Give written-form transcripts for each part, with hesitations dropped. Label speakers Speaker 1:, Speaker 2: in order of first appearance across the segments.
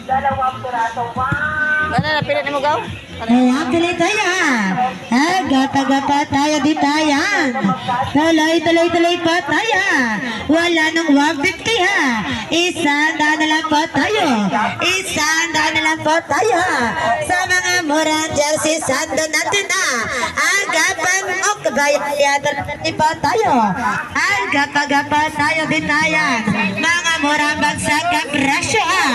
Speaker 1: Dalawang piraso. Wow!
Speaker 2: Ano na, pilit mo gaw?
Speaker 3: Kaya tuloy tayo. Gata-gata tayo di tayo. Tuloy pa tayo. Wala nang 150 ha. Isang daan na lang po tayo. Isang daan na lang po tayo. Sa mga murang jersey sando natin na. Agapan o kabayan po tayo. Agapa-gapa tayo di tayo. Mga murang bagsak ang presyo ha.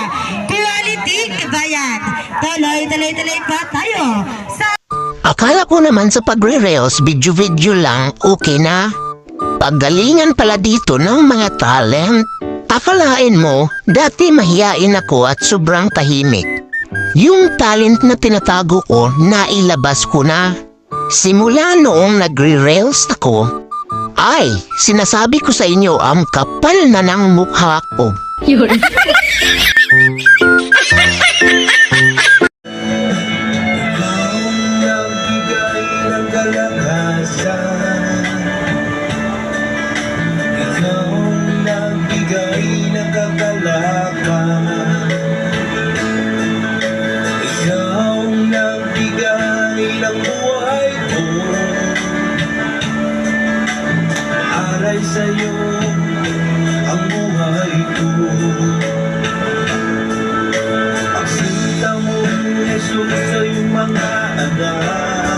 Speaker 3: Quality kabayan. Tuloy pa tayo.
Speaker 4: Akala ko naman sa pagre-reels, video-video lang, okay na. Paggalingan pala dito ng mga talent. Akalain mo, dati mahiyain ako at sobrang tahimik. Yung talent na tinatago ko, nailabas ko na. Simula noong nagre-reels ako, ay, sinasabi ko sa inyo, ang kapal na ng mukha ko.
Speaker 5: Yun.
Speaker 6: Sa'yo ang buhay ko. Pagsinta mo, Jesus, sa iyong mga anak.